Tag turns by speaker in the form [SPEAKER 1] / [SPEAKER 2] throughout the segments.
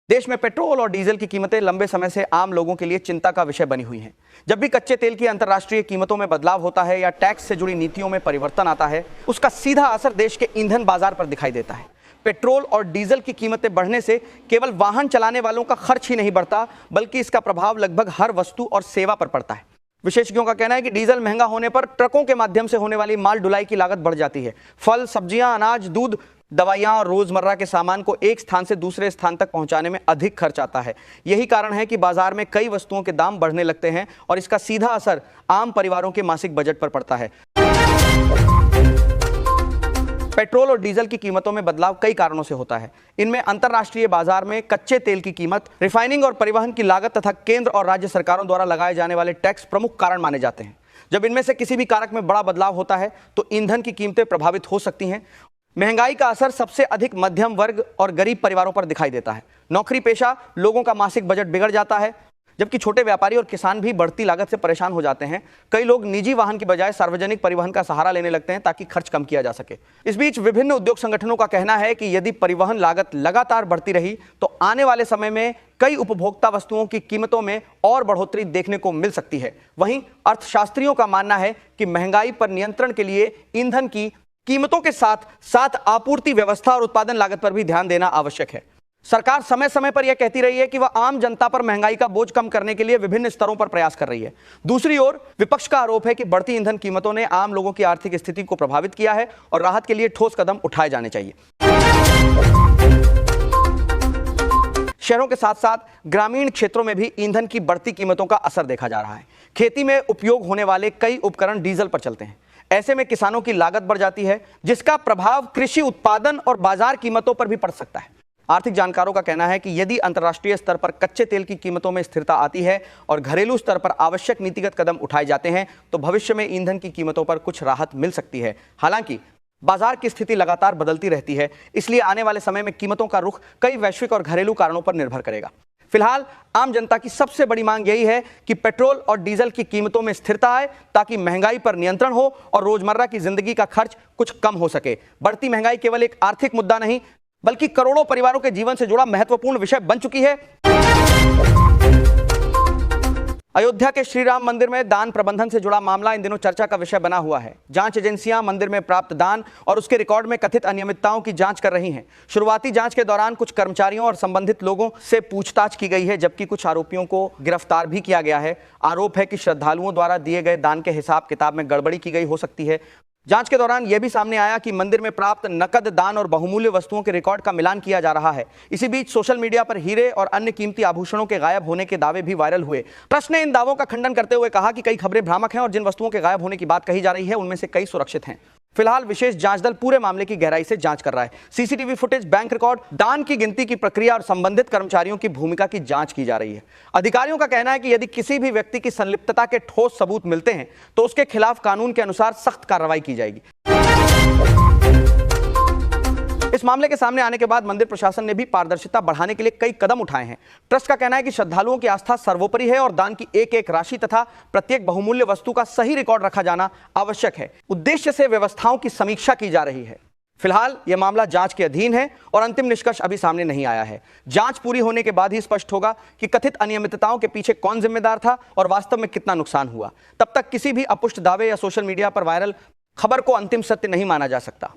[SPEAKER 1] देश में पेट्रोल और डीजल की कीमतें लंबे समय से आम लोगों के लिए चिंता का विषय बनी हुई हैं। जब भी कच्चे तेल की अंतर्राष्ट्रीय कीमतों में बदलाव होता है या टैक्स से जुड़ी नीतियों में परिवर्तन आता है, उसका सीधा असर देश के ईंधन बाजार पर दिखाई देता है। पेट्रोल और डीजल की कीमतें बढ़ने से केवल वाहन चलाने वालों का खर्च ही नहीं बढ़ता, बल्कि इसका प्रभाव लगभग हर वस्तु और सेवा पर पड़ता है। विशेषज्ञों का कहना है कि डीजल महंगा होने पर ट्रकों के माध्यम से होने वाली माल ढुलाई की लागत बढ़ जाती है। फल, सब्जियां, अनाज, दूध, दवाइयां और रोजमर्रा के सामान को एक स्थान से दूसरे स्थान तक पहुंचाने में अधिक खर्च आता है। यही कारण है कि बाजार में कई वस्तुओं के दाम बढ़ने लगते हैं और इसका सीधा असर आम परिवारों के मासिक बजट पर पड़ता है। पेट्रोल और डीजल की कीमतों में बदलाव कई कारणों से होता है। इनमें अंतर्राष्ट्रीय बाजार में कच्चे तेल की कीमत, रिफाइनिंग और परिवहन की लागत तथा केंद्र और राज्य सरकारों द्वारा लगाए जाने वाले टैक्स प्रमुख कारण माने जाते हैं। जब इनमें से किसी भी कारक में बड़ा बदलाव होता है तो ईंधन की कीमतें प्रभावित हो सकती हैं। महंगाई का असर सबसे अधिक मध्यम वर्ग और गरीब परिवारों पर दिखाई देता है। नौकरी पेशा लोगों का मासिक बजट बिगड़ जाता है, जबकि छोटे व्यापारी और किसान भी बढ़ती लागत से परेशान हो जाते हैं। कई लोग निजी वाहन की बजाय सार्वजनिक परिवहन का सहारा लेने लगते हैं ताकि खर्च कम किया जा सके। इस बीच विभिन्न उद्योग संगठनों का कहना है कि यदि परिवहन लागत लगातार बढ़ती रही तो आने वाले समय में कई उपभोक्ता वस्तुओं की कीमतों में और बढ़ोतरी देखने को मिल सकती है। वहीं अर्थशास्त्रियों का मानना है कि महंगाई पर नियंत्रण के लिए ईंधन की कीमतों के साथ साथ आपूर्ति व्यवस्था और उत्पादन लागत पर भी ध्यान देना आवश्यक है। सरकार समय समय पर यह कहती रही है कि वह आम जनता पर महंगाई का बोझ कम करने के लिए विभिन्न स्तरों पर प्रयास कर रही है। दूसरी ओर विपक्ष का आरोप है कि बढ़ती ईंधन कीमतों ने आम लोगों की आर्थिक स्थिति को प्रभावित किया है और राहत के लिए ठोस कदम उठाए जाने चाहिए। शहरों के साथ साथ ग्रामीण क्षेत्रों में भी ईंधन की बढ़ती कीमतों का असर देखा जा रहा है। खेती में उपयोग होने वाले कई उपकरण डीजल पर चलते हैं। ऐसे में किसानों की लागत बढ़ जाती है, जिसका प्रभाव कृषि उत्पादन और बाजार कीमतों पर भी पड़ सकता है। आर्थिक जानकारों का कहना है कि यदि अंतर्राष्ट्रीय स्तर पर कच्चे तेल की कीमतों में स्थिरता आती है और घरेलू स्तर पर आवश्यक नीतिगत कदम उठाए जाते हैं तो भविष्य में ईंधन की कीमतों पर कुछ राहत मिल सकती है। हालांकि बाजार की स्थिति लगातार बदलती रहती है, इसलिए आने वाले समय में कीमतों का रुख कई वैश्विक और घरेलू कारणों पर निर्भर करेगा। फिलहाल आम जनता की सबसे बड़ी मांग यही है कि पेट्रोल और डीजल की कीमतों में स्थिरता आए ताकि महंगाई पर नियंत्रण हो और रोजमर्रा की जिंदगी का खर्च कुछ कम हो सके। बढ़ती महंगाई केवल एक आर्थिक मुद्दा नहीं बल्कि करोड़ों परिवारों के जीवन से जुड़ा महत्वपूर्ण विषय बन चुकी है। अयोध्या के श्री राम मंदिर में दान प्रबंधन से जुड़ा मामला इन दिनों चर्चा का विषय बना हुआ है। जांच एजेंसियां मंदिर में प्राप्त दान और उसके रिकॉर्ड में कथित अनियमितताओं की जांच कर रही हैं। शुरुआती जांच के दौरान कुछ कर्मचारियों और संबंधित लोगों से पूछताछ की गई है, जबकि कुछ आरोपियों को गिरफ्तार भी किया गया है। आरोप है कि श्रद्धालुओं द्वारा दिए गए दान के हिसाब किताब में गड़बड़ी की गई हो सकती है। जांच के दौरान यह भी सामने आया कि मंदिर में प्राप्त नकद, दान और बहुमूल्य वस्तुओं के रिकॉर्ड का मिलान किया जा रहा है। इसी बीच सोशल मीडिया पर हीरे और अन्य कीमती आभूषणों के गायब होने के दावे भी वायरल हुए। ट्रस्ट ने इन दावों का खंडन करते हुए कहा कि कई खबरें भ्रामक हैं और जिन वस्तुओं के गायब होने की बात कही जा रही है उनमें से कई सुरक्षित हैं। फिलहाल विशेष जांच दल पूरे मामले की गहराई से जांच कर रहा है। सीसीटीवी फुटेज, बैंक रिकॉर्ड, दान की गिनती की प्रक्रिया और संबंधित कर्मचारियों की भूमिका की जांच की जा रही है। अधिकारियों का कहना है कि यदि किसी भी व्यक्ति की संलिप्तता के ठोस सबूत मिलते हैं तो उसके खिलाफ कानून के अनुसार सख्त कार्रवाई की जाएगी। इस मामले के सामने आने के बाद मंदिर प्रशासन ने भी पारदर्शिता बढ़ाने के लिए कई कदम उठाए हैं। ट्रस्ट का कहना है कि श्रद्धालुओं की आस्था सर्वोपरि है और दान की एक एक राशि तथा प्रत्येक बहुमूल्य वस्तु का सही रिकॉर्ड रखा जाना आवश्यक है। उद्देश्य से व्यवस्थाओं की समीक्षा की जा रही है। फिलहाल यह मामला जांच के अधीन है और अंतिम निष्कर्ष अभी सामने नहीं आया है। जांच पूरी होने के बाद ही स्पष्ट होगा कि कथित अनियमितताओं के पीछे कौन जिम्मेदार था और वास्तव में कितना नुकसान हुआ। तब तक किसी भी अपुष्ट दावे या सोशल मीडिया पर वायरल खबर को अंतिम सत्य नहीं माना जा सकता।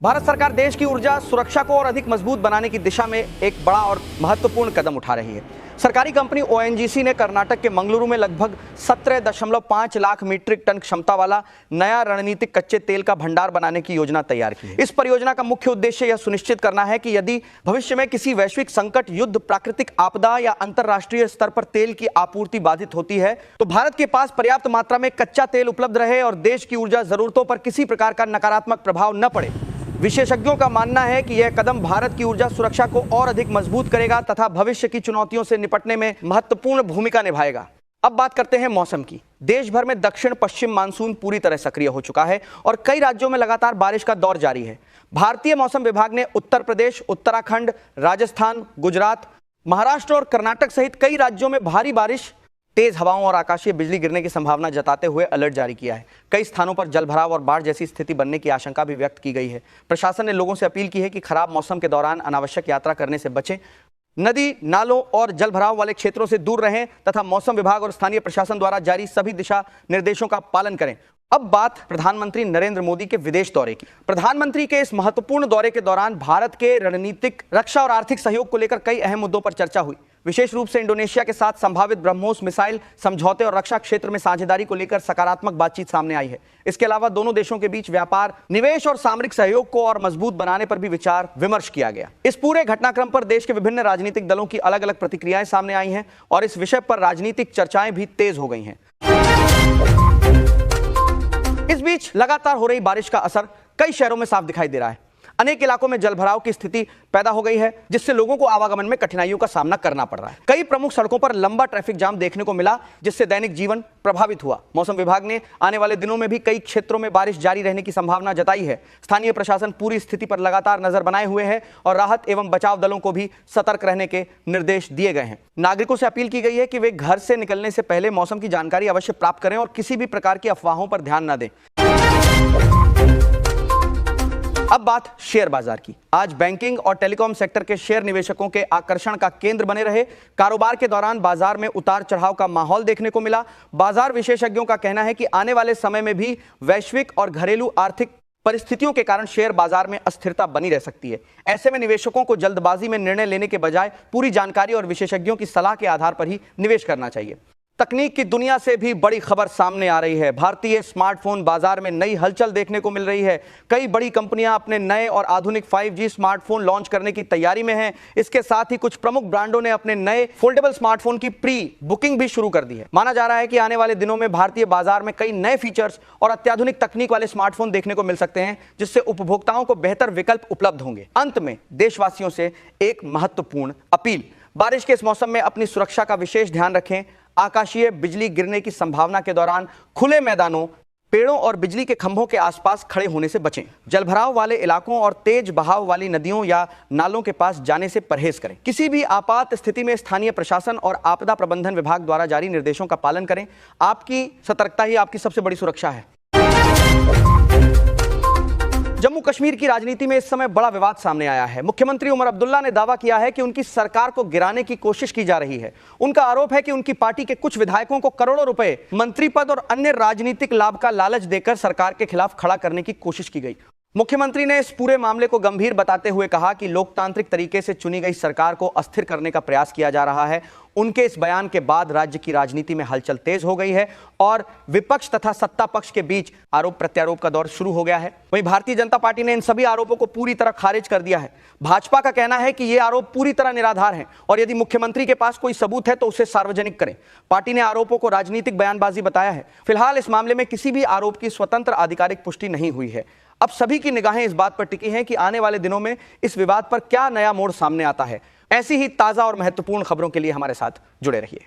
[SPEAKER 1] भारत सरकार देश की ऊर्जा सुरक्षा को और अधिक मजबूत बनाने की दिशा में एक बड़ा और महत्वपूर्ण कदम उठा रही है। सरकारी कंपनी ओएनजीसी ने कर्नाटक के मंगलुरु में लगभग 17.5 लाख मीट्रिक टन क्षमता वाला नया रणनीतिक कच्चे तेल का भंडार बनाने की योजना तैयार की है। इस परियोजना का मुख्य उद्देश्य यह सुनिश्चित करना है कि यदि भविष्य में किसी वैश्विक संकट, युद्ध, प्राकृतिक आपदा या अंतर्राष्ट्रीय स्तर पर तेल की आपूर्ति बाधित होती है तो भारत के पास पर्याप्त मात्रा में कच्चा तेल उपलब्ध रहे और देश की ऊर्जा जरूरतों पर किसी प्रकार का नकारात्मक प्रभाव न पड़े। विशेषज्ञों का मानना है कि यह कदम भारत की ऊर्जा सुरक्षा को और अधिक मजबूत करेगा तथा भविष्य की चुनौतियों से निपटने में महत्वपूर्ण भूमिका निभाएगा। अब बात करते हैं मौसम की। देश भर में दक्षिण पश्चिम मानसून पूरी तरह सक्रिय हो चुका है और कई राज्यों में लगातार बारिश का दौर जारी है। भारतीय मौसम विभाग ने उत्तर प्रदेश, उत्तराखंड, राजस्थान, गुजरात, महाराष्ट्र और कर्नाटक सहित कई राज्यों में भारी बारिश तेज हवाओं और आकाशीय बिजली गिरने की संभावना जताते हुए अलर्ट जारी किया है। कई स्थानों पर जलभराव और बाढ़ जैसी स्थिति बनने की आशंका भी व्यक्त की गई है। प्रशासन ने लोगों से अपील की है कि खराब मौसम के दौरान अनावश्यक यात्रा करने से बचें, नदी, नालों और जलभराव वाले क्षेत्रों से दूर रहें तथा मौसम विभाग और स्थानीय प्रशासन द्वारा जारी सभी दिशा निर्देशों का पालन करें। अब बात प्रधानमंत्री नरेंद्र मोदी के विदेश दौरे की। प्रधानमंत्री के इस महत्वपूर्ण दौरे के दौरान भारत के रणनीतिक, रक्षा और आर्थिक सहयोग को लेकर कई अहम मुद्दों पर चर्चा हुई। विशेष रूप से इंडोनेशिया के साथ संभावित ब्रह्मोस मिसाइल समझौते और रक्षा क्षेत्र में साझेदारी को लेकर सकारात्मक बातचीत सामने आई है। इसके अलावा दोनों देशों के बीच व्यापार, निवेश और सामरिक सहयोग को और मजबूत बनाने पर भी विचार विमर्श किया गया। इस पूरे घटनाक्रम पर देश के विभिन्न राजनीतिक दलों की अलग अलग प्रतिक्रियाएं सामने आई हैं और इस विषय पर राजनीतिक चर्चाएं भी तेज हो गई हैं। इस बीच लगातार हो रही बारिश का असर कई शहरों में साफ दिखाई दे रहा है। अनेक इलाकों में जलभराव की स्थिति पैदा हो गई है, जिससे लोगों को आवागमन में कठिनाइयों का सामना करना पड़ रहा है। कई प्रमुख सड़कों पर लंबा ट्रैफिक जाम देखने को मिला, जिससे दैनिक जीवन प्रभावित हुआ। मौसम विभाग ने आने वाले दिनों में भी कई क्षेत्रों में बारिश जारी रहने की संभावना जताई है। स्थानीय प्रशासन पूरी स्थिति पर लगातार नजर बनाए हुए है और राहत एवं बचाव दलों को भी सतर्क रहने के निर्देश दिए गए हैं। नागरिकों से अपील की गई है कि वे घर से निकलने से पहले मौसम की जानकारी अवश्य प्राप्त करें और किसी भी प्रकार की अफवाहों पर ध्यान न दें। अब बात शेयर बाजार की। आज बैंकिंग और टेलीकॉम सेक्टर के शेयर निवेशकों के आकर्षण का केंद्र बने रहे। कारोबार के दौरान बाजार में उतार चढ़ाव का माहौल देखने को मिला। बाजार विशेषज्ञों का कहना है कि आने वाले समय में भी वैश्विक और घरेलू आर्थिक परिस्थितियों के कारण शेयर बाजार में अस्थिरता बनी रह सकती है। ऐसे में निवेशकों को जल्दबाजी में निर्णय लेने के बजाय पूरी जानकारी और विशेषज्ञों की सलाह के आधार पर ही निवेश करना चाहिए। तकनीक की दुनिया से भी बड़ी खबर सामने आ रही है। भारतीय स्मार्टफोन बाजार में नई हलचल देखने को मिल रही है। कई बड़ी कंपनियां अपने नए और आधुनिक 5G स्मार्टफोन लॉन्च करने की तैयारी में हैं। इसके साथ ही कुछ प्रमुख ब्रांडों ने अपने नए फोल्डेबल स्मार्टफोन की प्री बुकिंग भी शुरू कर दी है। माना जा रहा है कि आने वाले दिनों में भारतीय बाजार में कई नए फीचर्स और अत्याधुनिक तकनीक वाले स्मार्टफोन देखने को मिल सकते हैं, जिससे उपभोक्ताओं को बेहतर विकल्प उपलब्ध होंगे। अंत में देशवासियों से एक महत्वपूर्ण अपील। बारिश के इस मौसम में अपनी सुरक्षा का विशेष ध्यान रखें। आकाशीय बिजली गिरने की संभावना के दौरान खुले मैदानों, पेड़ों और बिजली के खंभों के आसपास खड़े होने से बचें। जलभराव वाले इलाकों और तेज बहाव वाली नदियों या नालों के पास जाने से परहेज करें। किसी भी आपात स्थिति में स्थानीय प्रशासन और आपदा प्रबंधन विभाग द्वारा जारी निर्देशों का पालन करें। आपकी सतर्कता ही आपकी सबसे बड़ी सुरक्षा है। जम्मू कश्मीर की राजनीति में इस समय बड़ा विवाद सामने आया है। मुख्यमंत्री उमर अब्दुल्ला ने दावा किया है कि उनकी सरकार को गिराने की कोशिश की जा रही है। उनका आरोप है कि उनकी पार्टी के कुछ विधायकों को करोड़ों रुपए, मंत्री पद और अन्य राजनीतिक लाभ का लालच देकर सरकार के खिलाफ खड़ा करने की कोशिश की गई। मुख्यमंत्री ने इस पूरे मामले को गंभीर बताते हुए कहा कि लोकतांत्रिक तरीके से चुनी गई सरकार को अस्थिर करने का प्रयास किया जा रहा है। उनके इस बयान के बाद राज्य की राजनीति में हलचल तेज हो गई है और विपक्ष तथा सत्ता पक्ष के बीच आरोप प्रत्यारोप का दौर शुरू हो गया है। वहीं भारतीय जनता पार्टी ने इन सभी आरोपों को पूरी तरह खारिज कर दिया है। भाजपा का कहना है कि ये आरोप पूरी तरह निराधार हैं और यदि मुख्यमंत्री के पास कोई सबूत है तो उसे सार्वजनिक करें। पार्टी ने आरोपों को राजनीतिक बयानबाजी बताया है। फिलहाल इस मामले में किसी भी आरोप की स्वतंत्र आधिकारिक पुष्टि नहीं हुई है। अब सभी की निगाहें इस बात पर टिकी हैं कि आने वाले दिनों में इस विवाद पर क्या नया मोड़ सामने आता है। ऐसी ही ताजा और महत्वपूर्ण खबरों के लिए हमारे साथ जुड़े रहिए।